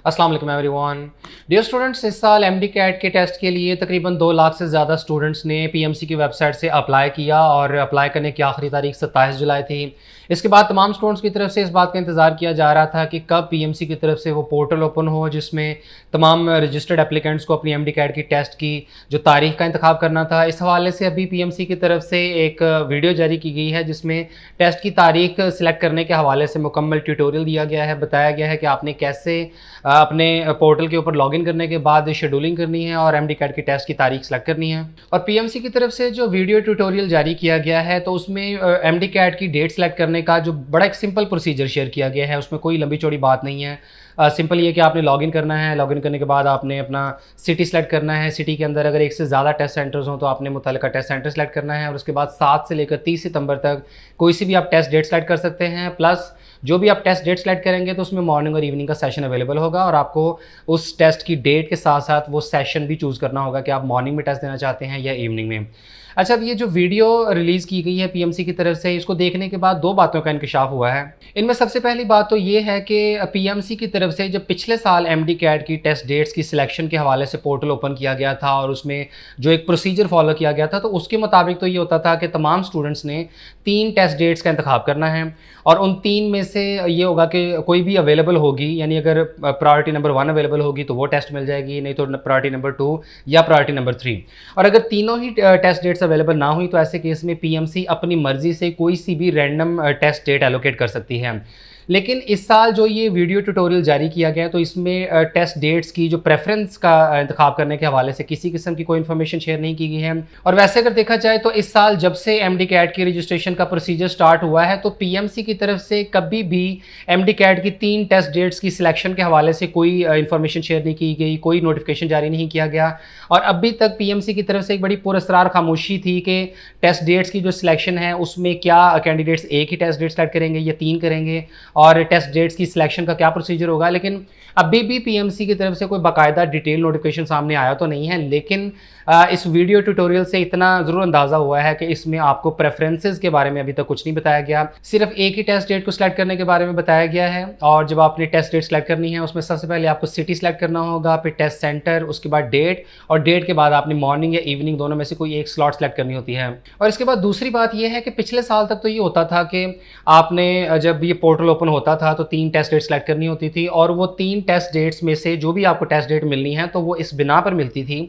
अस्सलाम वालेकुम everyone. Dear students, इस साल एमडी कैट के टेस्ट के लिए तकरीबन 2 लाख से ज़्यादा स्टूडेंट्स ने पीएमसी की वेबसाइट से अप्लाई किया और अप्लाई करने की आखिरी तारीख 27 जुलाई थी। इसके बाद तमाम स्टूडेंट्स की तरफ से इस बात का इंतज़ार किया जा रहा था कि कब पीएमसी की तरफ से वो पोर्टल ओपन हो जिसमें तमाम रजिस्टर्ड एप्लीकेंट्स को अपनी एमडी कैट की टेस्ट की जो तारीख का इंतखाब करना था। इस हवाले से अभी पीएमसी की तरफ से एक वीडियो जारी की गई है जिसमें टेस्ट की तारीख सेलेक्ट करने के हवाले से मुकम्मल ट्यूटोरियल दिया गया है। बताया गया है कि आपने कैसे अपने पोर्टल के ऊपर लॉगिन करने के बाद शेड्यूलिंग करनी है और एमडी कैट की टेस्ट की तारीख सेलेक्ट करनी है। और पीएमसी की तरफ से जो वीडियो ट्यूटोरियल जारी किया गया है तो उसमें एमडी कैट की डेट सेलेक्ट करने का जो बड़ा एक सिंपल प्रोसीजर शेयर किया गया है, उसमें कोई लंबी चौड़ी बात नहीं है। सिंपल ये कि आपने लॉगिन करना है। लॉगिन करने के बाद आपने अपना सिटी सेलेक्ट करना है। सिटी के अंदर अगर एक से ज़्यादा टेस्ट सेंटर्स हों तो आपने मुतल्लिका टेस्ट सेंटर सेलेक्ट करना है और उसके बाद 7 से लेकर 30 सितंबर तक कोई सी भी आप टेस्ट डेट सेलेक्ट कर सकते हैं। प्लस जो भी आप टेस्ट डेट सेलेक्ट करेंगे तो उसमें मॉर्निंग और इवनिंग का सेशन अवेलेबल होगा और आपको उस टेस्ट की डेट के साथ साथ वो सेशन भी चूज़ करना होगा कि आप मॉर्निंग में टेस्ट देना चाहते हैं या इवनिंग में। अच्छा, अब ये जो वीडियो रिलीज़ की गई है पीएमसी की तरफ से, इसको देखने के बाद 2 बातों का इंकशाफ हुआ है। इनमें सबसे पहली बात तो ये है कि पीएमसी की तरफ से जब पिछले साल एमडी कैट की टेस्ट डेट्स की सिलेक्शन के हवाले से पोर्टल ओपन किया गया था और उसमें जो एक प्रोसीजर फॉलो किया गया था तो उसके मुताबिक तो ये होता था कि तमाम स्टूडेंट्स ने 3 टेस्ट डेट्स का इंतखाब करना है और उन 3 में से ये होगा कि कोई भी अवेलेबल होगी, यानी अगर प्रायोरिटी नंबर 1 अवेलेबल होगी तो वो टेस्ट मिल जाएगी, नहीं तो प्रायोरिटी नंबर 2 या प्रायोरिटी नंबर 3। और अगर तीनों ही टेस्ट डेट्स अवेलेबल ना हुई तो ऐसे केस में पीएमसी अपनी मर्जी से कोई सी भी रैंडम टेस्ट डेट एलोकेट कर सकती है। लेकिन इस साल जो ये वीडियो ट्यूटोरियल जारी किया गया तो इसमें टेस्ट डेट्स की जो प्रेफरेंस का इंतखाब करने के हवाले से किसी किस्म की कोई इन्फॉर्मेशन शेयर नहीं की गई है। और वैसे अगर देखा जाए तो इस साल जब से एमडी कैट की रजिस्ट्रेशन का प्रोसीजर स्टार्ट हुआ है तो पीएमसी की तरफ से कभी भी एमडी कैट की 3 टेस्ट डेट्स की सिलेक्शन के हवाले से कोई इन्फॉर्मेशन शेयर नहीं की गई, कोई नोटिफिकेशन जारी नहीं किया गया। और अभी तक पीएमसी की तरफ से एक बड़ी पुरस्कार खामोशी थी कि टेस्ट डेट्स की जो सिलेक्शन है उसमें क्या कैंडिडेट्स एक ही टेस्ट डेट सेलेक्ट करेंगे या 3 करेंगे और टेस्ट डेट्स की सिलेक्शन का क्या प्रोसीजर होगा। लेकिन अभी भी पीएमसी की तरफ से कोई बाकायदा डिटेल नोटिफिकेशन सामने आया तो नहीं है, लेकिन इस वीडियो ट्यूटोरियल से इतना ज़रूर अंदाज़ा हुआ है कि इसमें आपको प्रेफरेंसेस के बारे में अभी तक कुछ नहीं बताया गया, सिर्फ एक ही टेस्ट डेट को सिलेक्ट करने के बारे में बताया गया है। और जब आपने टेस्ट डेट सेलेक्ट करनी है उसमें सबसे पहले आपको सिटी सेलेक्ट करना होगा, फिर टेस्ट सेंटर, उसके बाद डेट और डेट के बाद आपने मॉर्निंग या इवनिंग दोनों में से कोई एक स्लॉट सेलेक्ट करनी होती है। और इसके बाद दूसरी बात यह है कि पिछले साल तक तो ये होता था कि आपने जब ये पोर्टल ओपन होता था तो 3 टेस्ट डेट सेलेक्ट करनी होती थी और वो 3 टेस्ट डेट्स में से जो भी आपको टेस्ट डेट मिलनी है तो वो इस बिना पर मिलती थी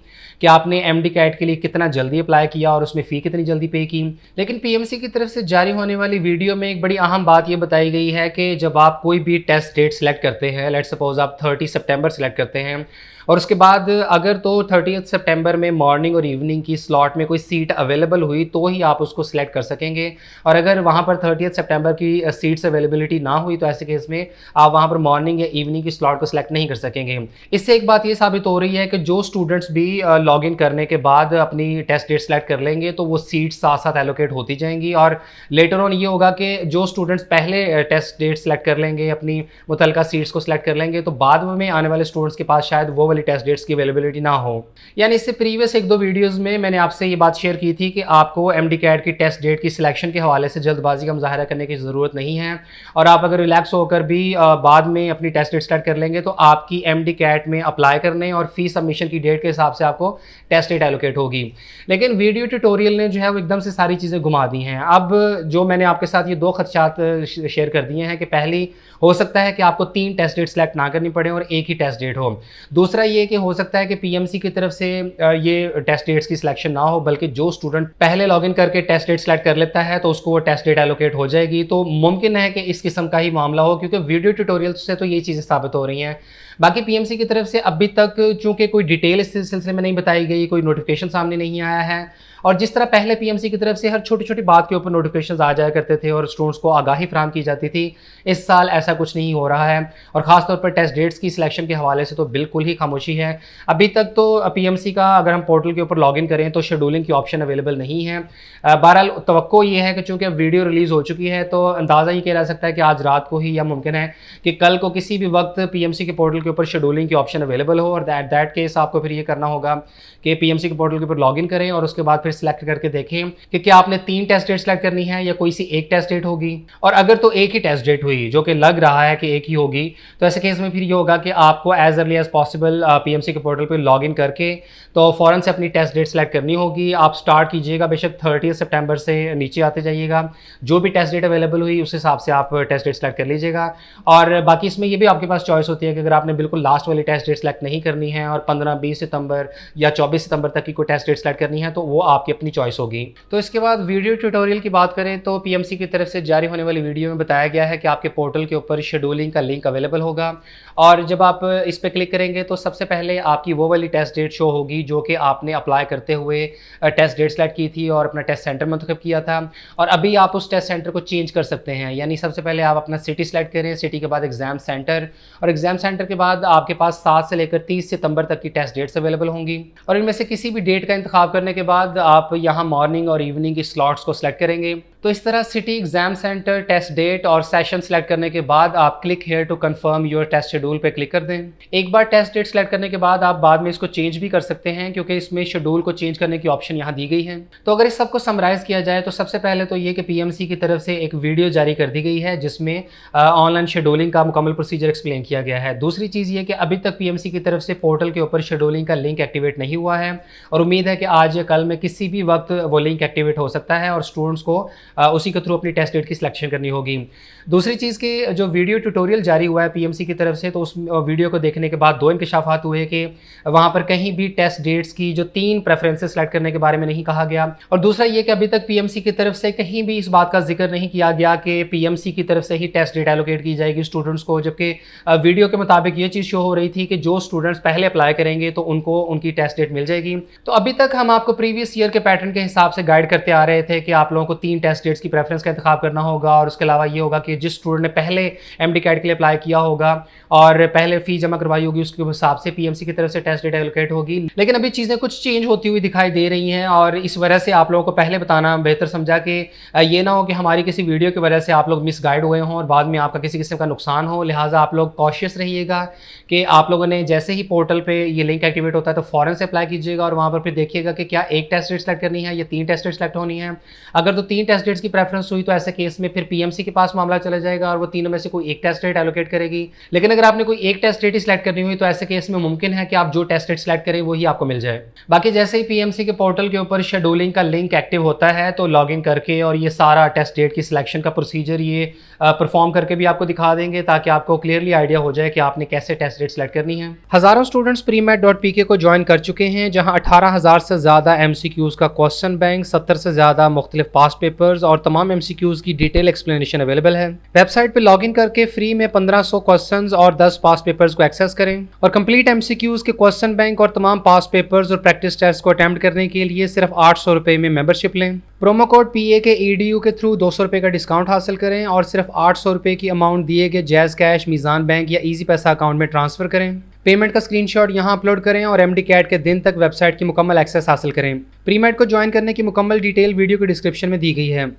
कि आपने एमडी कैट के लिए कितना जल्दी अप्लाई किया और उसमें फ़ी कितनी जल्दी पे की। लेकिन पीएमसी की तरफ से जारी होने वाली वीडियो में एक बड़ी अहम बात ये बताई गई है कि जब आप कोई भी टेस्ट डेट सेलेक्ट करते हैं, लेट्स सपोज आप 30 सितंबर सेलेक्ट करते हैं और उसके बाद अगर तो 30 सितंबर में मॉर्निंग और इवनिंग की स्लॉट में कोई सीट अवेलेबल हुई तो ही आप उसको सिलेक्ट कर सकेंगे। और अगर वहाँ पर 30 सितंबर की सीट्स अवेलेबिलिटी ना हुई तो ऐसे केस में आप वहाँ पर मॉर्निंग या इवनिंग की स्लॉट को सिलेक्ट नहीं कर सकेंगे। इससे एक बात ये साबित हो रही है कि जो स्टूडेंट्स भी लॉगिन करने के बाद अपनी टेस्ट डेट सेलेक्ट कर लेंगे तो वो सीट्स साथ साथ एलोकेट होती जाएंगी और लेटर ऑन ये होगा कि जो स्टूडेंट्स पहले टेस्ट डेट सेलेक्ट कर लेंगे, अपनी मुतल्लिका सीट्स को सिलेक्ट कर लेंगे, तो बाद में आने वाले स्टूडेंट्स के पास शायद वो वाली टेस्ट डेट्स की अवेलेबिलिटी ना हो। यानी इससे प्रीवियस 1-2 वीडियोस में मैंने आपसे ये बात शेयर की थी कि आपको एमडी कैट की टेस्ट डेट की सिलेक्शन के हवाले से जल्दबाजी का मुजाहरा करने की ज़रूरत नहीं है और आप अगर रिलैक्स होकर भी बाद में अपनी टेस्ट डेट सेलेक्ट कर लेंगे तो आपकी एमडी कैट में अप्लाई करने और फी सबमिशन की डेट के हिसाब से आपको टेस्ट डेट एलोकेट होगी। लेकिन वीडियो ट्यूटोरियल ने जो है वो एकदम से सारी चीज़ें घुमा दी हैं। अब जो मैंने आपके साथ ये 2 खदशात शेयर कर दिए हैं कि पहली हो सकता है कि आपको 3 टेस्ट डेट सेलेक्ट ना करनी पड़े और एक ही टेस्ट डेट हो। दूसरा ये कि हो सकता है कि पीएमसी की तरफ से ये टेस्ट डेट्स की सिलेक्शन ना हो, बल्कि जो स्टूडेंट पहले लॉगिन करके टेस्ट डेट सेलेक्ट कर लेता है तो उसको वो टेस्ट डेट एलोकेट हो जाएगी। तो मुमकिन है कि इस किस्म का ही मामला हो क्योंकि वीडियो ट्यूटोरियल से तो ये चीज़ें साबित हो रही हैं। बाकी पीएमसी की तरफ से अभी तक चूंकि कोई डिटेल इस सिलसिले में नहीं बताई गई, कोई नोटिफिकेशन सामने नहीं आया है और जिस तरह पहले पीएमसी की तरफ से हर छोटी छोटी बात के ऊपर नोटिफिकेशंस आ जाया करते थे और स्टूडेंट्स को आगाही फराहम की जाती थी, इस साल ऐसा कुछ नहीं हो रहा है और ख़ासतौर पर टेस्ट डेट्स की सिलेक्शन के हवाले से तो बिल्कुल ही खामोशी है। अभी तक तो पीएमसी का अगर हम पोर्टल के ऊपर लॉगिन करें तो शेड्यूलिंग की ऑप्शन अवेलेबल नहीं है। बहरहाल तवक्को ये है कि चूँकि वीडियो रिलीज़ हो चुकी है तो अंदाज़ा ये किया जा सकता है कि आज रात को ही या मुमकिन है कि कल को किसी भी वक्त पीएमसी के पोर्टल के ऊपर शेड्यूलिंग की ऑप्शन अवेलेबल हो, और दैट केस आपको फिर ये करना होगा कि पीएमसी के पोर्टल के ऊपर लॉगिन करें और उसके बाद फिर सिलेक्ट करके देखें कि क्या आपने 3 टेस्ट डेट सेलेक्ट करनी है या कोई सी एक टेस्ट डेट होगी। और अगर तो एक ही टेस्ट डेट हुई, जो कि लग रहा है कि एक ही होगी, तो ऐसे केस में फिर ये होगा कि आपको as early as possible PMC के पोर्टल पर लॉगिन करके तो फ़ौरन से अपनी टेस्ट डेट सेलेक्ट करनी होगी। आप स्टार्ट कीजिएगा बेशक 30 सितंबर से नीचे आते जाइएगा, जो भी टेस्ट डेट अवेलेबल हुई उस हिसाब से आप टेस्ट डेट सेलेक्ट कर लीजिएगा। और बाकी इसमें ये भी आपके पास चॉइस होती है कि अगर आपने बिल्कुल लास्ट वाली टेस्ट डेट सेलेक्ट नहीं करनी है और 15-20 सितंबर या 24 सितंबर तक की कोई टेस्ट डेट सेलेक्ट करनी है, तो वो आपकी अपनी चॉइस होगी। तो इसके बाद वीडियो ट्यूटोरियल की बात करें तो पीएमसी की तरफ से जारी होने वाली वीडियो में बताया गया है कि आपके पोर्टल के ऊपर शेड्यूलिंग का लिंक अवेलेबल होगा, और जब आप इस पर क्लिक करेंगे तो सबसे पहले आपकी वो वाली टेस्ट डेट शो होगी जो कि आपने अप्लाई करते हुए टेस्ट डेट सेलेक्ट की थी और अपना टेस्ट सेंटर मुंतखब किया था। और अभी आप उस टेस्ट सेंटर को चेंज कर सकते हैं, यानी सबसे पहले आप अपना सिटी सेलेक्ट करें, सिटी के बाद एग्जाम सेंटर, और एग्जाम सेंटर के बाद आपके पास 7 से लेकर 30 सितंबर तक की टेस्ट डेट्स अवेलेबल होंगी। और इनमें से किसी भी डेट का इंतखाब करने के बाद आप यहाँ मॉर्निंग और इवनिंग की स्लॉट्स को सिलेक्ट करेंगे। तो इस तरह city, exam centre, test date और सेशन सेलेक्ट करने के बाद आप click here to confirm your test schedule पे क्लिक कर दें। एक बार टेस्ट डेट सेलेक्ट करने के बाद आप बाद में इसको चेंज भी कर सकते हैं, क्योंकि इसमें शेड्यूल को चेंज करने की ऑप्शन यहाँ दी गई है। तो अगर इस सबको समराइज किया जाए तो सबसे पहले तो ये कि पीएमसी की तरफ से एक वीडियो जारी कर दी गई है जिसमें ऑनलाइन शेड्यूलिंग का मुकम्मल प्रोसीजर एक्सप्लेन किया गया है। दूसरी चीज़ ये कि अभी तक पीएमसी की तरफ से पोर्टल के ऊपर शेड्यूलिंग का लिंक एक्टिवेट नहीं हुआ है, और उम्मीद है कि आज या कल में किसी भी वक्त वो लिंक एक्टिवेट हो सकता है और स्टूडेंट्स को उसी के थ्रू अपनी टेस्ट डेट की सिलेक्शन करनी होगी। दूसरी चीज़ के जो वीडियो ट्यूटोरियल जारी हुआ है पीएमसी की तरफ से, तो उस वीडियो को देखने के बाद 2 इंकशाफात हुए कि वहाँ पर कहीं भी टेस्ट डेट्स की जो 3 प्रेफरेंसेस सेलेक्ट करने के बारे में नहीं कहा गया, और दूसरा ये कि अभी तक पीएमसी की तरफ से कहीं भी इस बात का जिक्र नहीं किया गया कि पीएमसी की तरफ से ही टेस्ट डेट एलोकेट की जाएगी स्टूडेंट्स को, जबकि वीडियो के मुताबिक ये चीज़ शो हो रही थी कि जो स्टूडेंट्स पहले अप्लाई करेंगे तो उनको उनकी टेस्ट डेट मिल जाएगी। तो अभी तक हम आपको प्रीवियस ईयर के पैटर्न के हिसाब से गाइड करते आ रहे थे कि आप लोगों को 3 टेस्ट डेट्स की प्रेफरेंस का इंतखाब करना होगा, और उसके अलावा ये होगा कि जिस स्टूडेंट ने पहले एमडी कैट के लिए अप्लाई किया होगा और पहले फी जमा करवाई होगी उसके हिसाब से पीएमसी की तरफ से टेस्ट डेट एलोकेट होगी। लेकिन अभी चीज़ें कुछ चेंज होती हुई दिखाई दे रही हैं, और इस वजह से आप लोगों को पहले बताना बेहतर समझा कि ये ना हो कि हमारी किसी वीडियो की वजह से आप लोग मिसगाइड हुए हों और बाद में आपका किसी किस्म का नुकसान हो। लिहाजा आप लोग कॉशियस रहिएगा कि आप लोगों ने जैसे ही पोर्टल पे ये लिंक एक्टिवेट होता है तो फ़ौरन से अप्लाई कीजिएगा, और वहाँ पर फिर देखिएगा कि क्या एक टेस्ट डेट सेलेक्ट करनी है या 3 टेस्ट डेट सेलेक्ट होनी है। अगर तो 3 टेस्ट डेट्स की प्रेफरेंस हुई तो ऐसे केस में फिर पीएमसी के पास मामला चला जाएगा और वो तीनों में से कोई एक टेस्ट डेट एलोकेट करेगी। लेकिन अगर आपने कोई एक टेस्ट डेट ही सिलेक्ट करनी हुई तो ऐसे केस में मुमकिन है कि आप जो टेस्ट डेट सेलेक्ट करें वही आपको मिल जाए। बाकी जैसे ही पीएमसी के पोर्टल के ऊपर शेड्यूलिंग का लिंक एक्टिव होता है तो लॉगिन करके और ये सारा टेस्ट डेट की सिलेक्शन का प्रोसीजर ये परफॉर्म करके भी आपको दिखा देंगे, ताकि आपको क्लियरली आइडिया हो जाए कि आपने कैसे टेस्ट डेट सेलेक्ट करनी है। हज़ारों स्टूडेंट्स premat.pk को ज्वाइन कर चुके हैं, जहां 18,000 से ज़्यादा MCQs का क्वेश्चन बैंक, 70 से ज़्यादा मुख्तलिफ पास्ट पेपर्स और तमाम MCQs की डिटेल एक्सप्लेनेशन अवेलेबल है। वेबसाइट पर लॉगिन करके फ्री में 1500 क्वेश्चन और 10 पास्ट पेपर्स को एक्सेस करें, और कंप्लीट MCQs के क्वेश्चन बैंक और तमाम पास्ट पेपर्स और प्रैक्टिस टेस्ट को अटेम्प्ट करने के लिए सिर्फ 800 रुपये में मेंबरशिप लें। प्रोमो कोड PA के EDU के थ्रू 200 रुपये का डिस्काउंट हासिल करें और सिर्फ 800 रुपये की अमाउंट दिए गए जैज़ कैश, मीज़ान बैंक या ईजी पैसा अकाउंट में ट्रांसफ़र करें। पेमेंट का स्क्रीनशॉट यहाँ अपलोड करें और MD कैट के दिन तक वेबसाइट की मुकम्मल एक्सेस हासिल करें। प्रीमेट को ज्वाइन करने की मुकम्मल डिटेल वीडियो की डिस्क्रिप्शन में दी गई है।